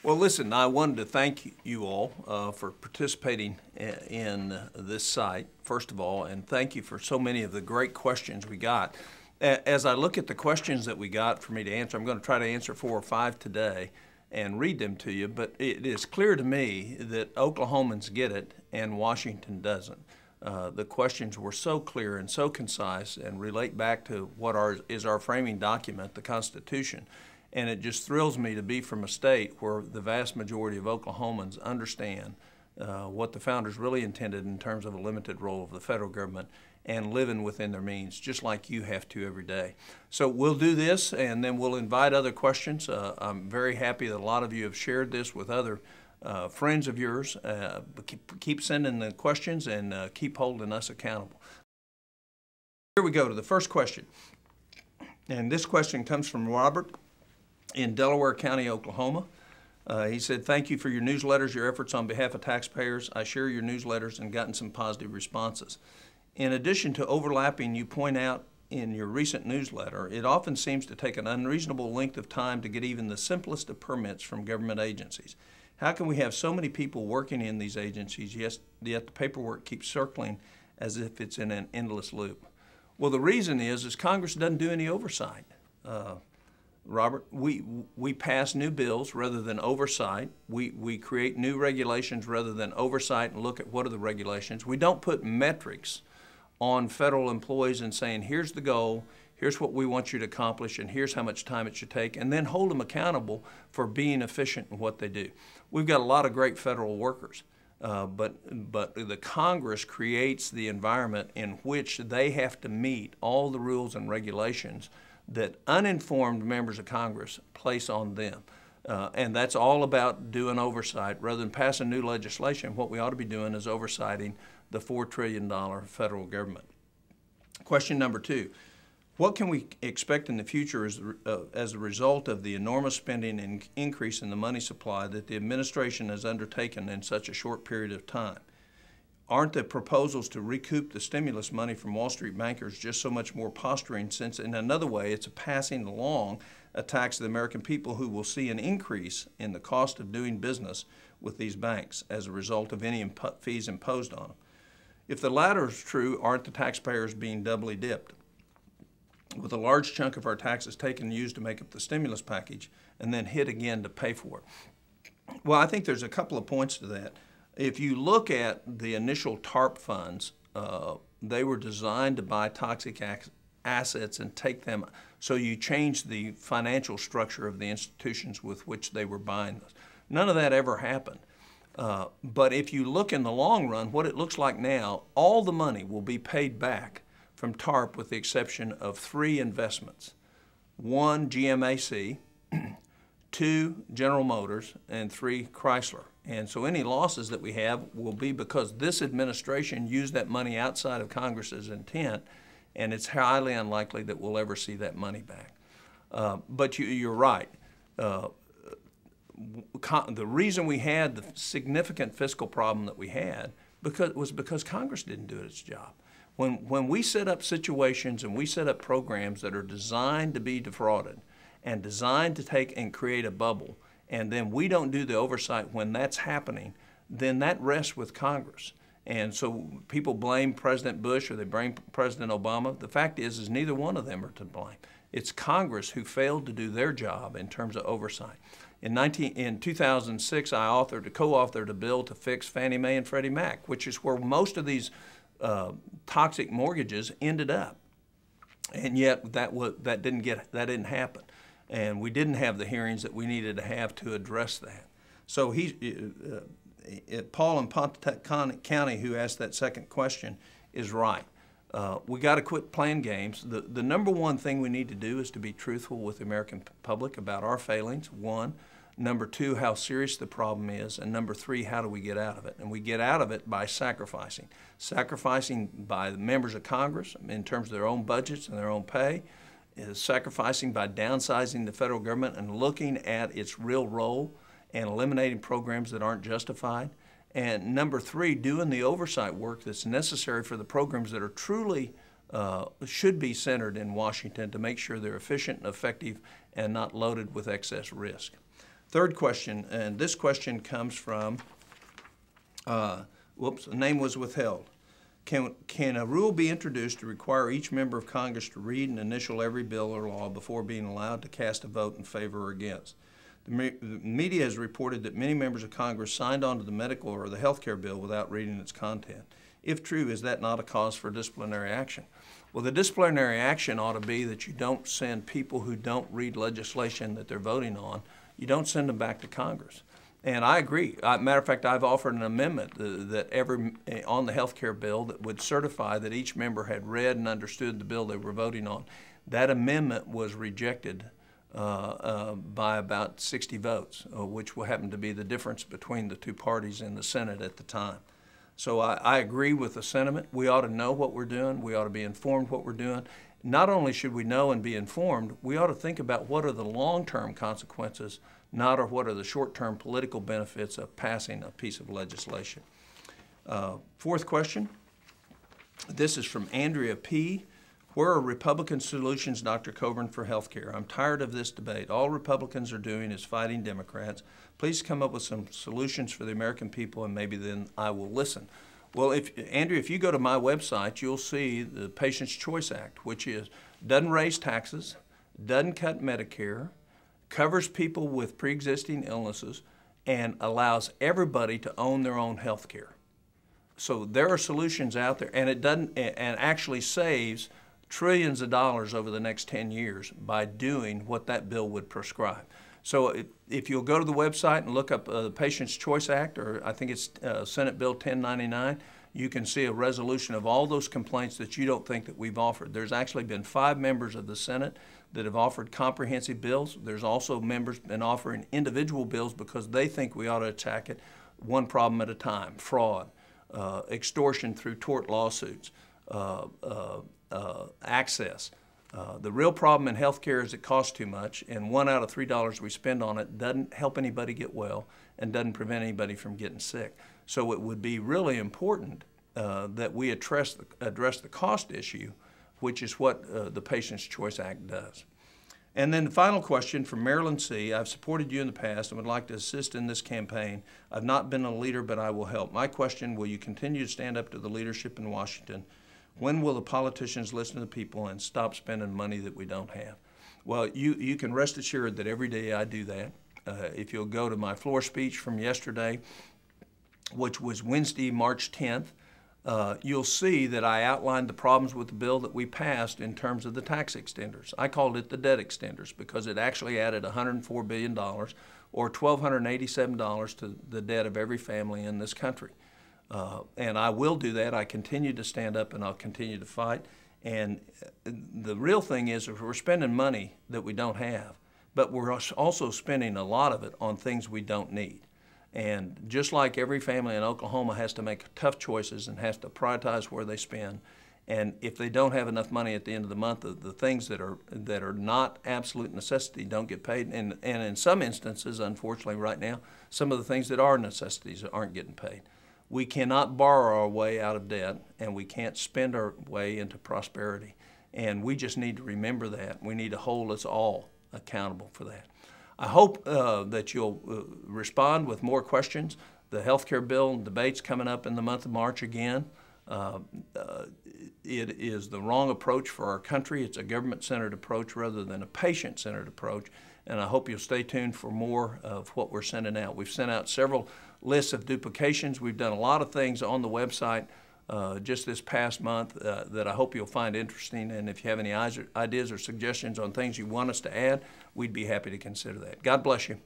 Well, listen, I wanted to thank you all for participating in this site, first of all, and thank you for so many of the great questions we got. As I look at the questions that we got for me to answer, I'm going to try to answer 4 or 5 today and read them to you, but it is clear to me that Oklahomans get it and Washington doesn't. The questions were so clear and so concise and relate back to what is our framing document, the Constitution. And it just thrills me to be from a state where the vast majority of Oklahomans understand what the founders really intended in terms of a limited role of the federal government and living within their means, just like you have to every day. So we'll do this, and then we'll invite other questions. I'm very happy that a lot of you have shared this with other friends of yours. Keep sending the questions and keep holding us accountable. Here we go to the first question. And this question comes from Robert in Delaware County, Oklahoma. He said, "Thank you for your newsletters, your efforts on behalf of taxpayers. I share your newsletters and gotten some positive responses. In addition to overlapping, you point out in your recent newsletter, it often seems to take an unreasonable length of time to get even the simplest of permits from government agencies. How can we have so many people working in these agencies, yet the paperwork keeps circling as if it's in an endless loop?" Well, the reason is Congress doesn't do any oversight. Robert, we pass new bills rather than oversight. We create new regulations rather than oversight and look at what are the regulations. We don't put metrics on federal employees and saying, here's the goal, here's what we want you to accomplish, and here's how much time it should take, and then hold them accountable for being efficient in what they do. We've got a lot of great federal workers, but the Congress creates the environment in which they have to meet all the rules and regulations that uninformed members of Congress place on them. And that's all about doing oversight. Rather than passing new legislation, what we ought to be doing is oversighting the $4 trillion federal government. Question number 2, what can we expect in the future as a result of the enormous spending and increase in the money supply that the administration has undertaken in such a short period of time? Aren't the proposals to recoup the stimulus money from Wall Street bankers just so much more posturing, since in another way it's a passing along a tax to the American people who will see an increase in the cost of doing business with these banks as a result of any fees imposed on them? If the latter is true, aren't the taxpayers being doubly dipped, with a large chunk of our taxes taken and used to make up the stimulus package and then hit again to pay for it? Well, I think there's a couple of points to that. If you look at the initial TARP funds, they were designed to buy toxic assets and take them, so you change the financial structure of the institutions with which they were buying those. None of that ever happened. But if you look in the long run, what it looks like now, all the money will be paid back from TARP with the exception of 3 investments. 1, GMAC, 2, General Motors, and 3, Chrysler. And so any losses that we have will be because this administration used that money outside of Congress's intent, and it's highly unlikely that we'll ever see that money back. But you're right. The reason we had the significant fiscal problem that we had was because Congress didn't do its job. When we set up situations and we set up programs that are designed to be defrauded and designed to take and create a bubble, and then we don't do the oversight when that's happening, then that rests with Congress. And so people blame President Bush or they blame President Obama. The fact is neither one of them are to blame. It's Congress who failed to do their job in terms of oversight. In 2006, I co-authored a bill to fix Fannie Mae and Freddie Mac, which is where most of these toxic mortgages ended up. And yet that didn't happen. And we didn't have the hearings that we needed to have to address that. So Paul in Pontotoc County, who asked that second question, is right. We got to quit playing games. The number one thing we need to do is to be truthful with the American public about our failings, 1. Number 2, how serious the problem is. And number 3, how do we get out of it? And we get out of it by sacrificing. Sacrificing by the members of Congress in terms of their own budgets and their own pay. Is sacrificing by downsizing the federal government and looking at its real role and eliminating programs that aren't justified. And number 3, doing the oversight work that's necessary for the programs that are truly should be centered in Washington to make sure they're efficient and effective and not loaded with excess risk. Third question, and this question comes from, the name was withheld. Can a rule be introduced to require each member of Congress to read and initial every bill or law before being allowed to cast a vote in favor or against? The media has reported that many members of Congress signed on to the medical or the health care bill without reading its content. If true, is that not a cause for disciplinary action? Well, the disciplinary action ought to be that you don't send people who don't read legislation that they're voting on, you don't send them back to Congress. And I agree. Matter of fact, I've offered an amendment that on the health care bill that would certify that each member had read and understood the bill they were voting on. That amendment was rejected by about 60 votes, which happened to be the difference between the two parties in the Senate at the time. So I agree with the sentiment. We ought to know what we're doing. We ought to be informed what we're doing. Not only should we know and be informed, we ought to think about what are the long-term consequences, not what are the short-term political benefits of passing a piece of legislation. Fourth question. This is from Andrea P. Where are Republican solutions, Dr. Coburn, for health care? I'm tired of this debate. All Republicans are doing is fighting Democrats. Please come up with some solutions for the American people, and maybe then I will listen. Well, Andrea, if you go to my website, you'll see the Patient's Choice Act, which doesn't raise taxes, doesn't cut Medicare, covers people with pre-existing illnesses, and allows everybody to own their own health care. So there are solutions out there, and it doesn't, and actually saves trillions of dollars over the next 10 years by doing what that bill would prescribe. So if you'll go to the website and look up the Patient's Choice Act, or I think it's Senate Bill 1099, you can see a resolution of all those complaints that you don't think that we've offered. There's actually been 5 members of the Senate that have offered comprehensive bills. There's also members been offering individual bills because they think we ought to attack it one problem at a time: fraud, extortion through tort lawsuits, access. The real problem in healthcare is it costs too much, and $1 out of $3 we spend on it doesn't help anybody get well and doesn't prevent anybody from getting sick. So it would be really important that we address the cost issue, which is what the Patient's Choice Act does. And then the final question from Marilyn C. I've supported you in the past and would like to assist in this campaign. I've not been a leader, but I will help. My question: will you continue to stand up to the leadership in Washington? When will the politicians listen to the people and stop spending money that we don't have? Well, you can rest assured that every day I do that. If you'll go to my floor speech from yesterday, which was Wednesday, March 10th, you'll see that I outlined the problems with the bill that we passed in terms of the tax extenders. I called it the debt extenders because it actually added $104 billion, or $1,287 to the debt of every family in this country. And I will do that. I continue to stand up and I'll continue to fight. And the real thing is, if we're spending money that we don't have, but we're also spending a lot of it on things we don't need. And just like every family in Oklahoma has to make tough choices and has to prioritize where they spend, and if they don't have enough money at the end of the month, the things that are not absolute necessity don't get paid. And in some instances, unfortunately right now, some of the things that are necessities aren't getting paid. We cannot borrow our way out of debt, and we can't spend our way into prosperity. And we just need to remember that. We need to hold us all accountable for that. I hope that you'll respond with more questions. The health care bill debate's coming up in the month of March again. It is the wrong approach for our country. It's a government-centered approach rather than a patient-centered approach. And I hope you'll stay tuned for more of what we're sending out. We've sent out several lists of duplications. We've done a lot of things on the website just this past month that I hope you'll find interesting. And if you have any ideas or suggestions on things you want us to add, we'd be happy to consider that. God bless you.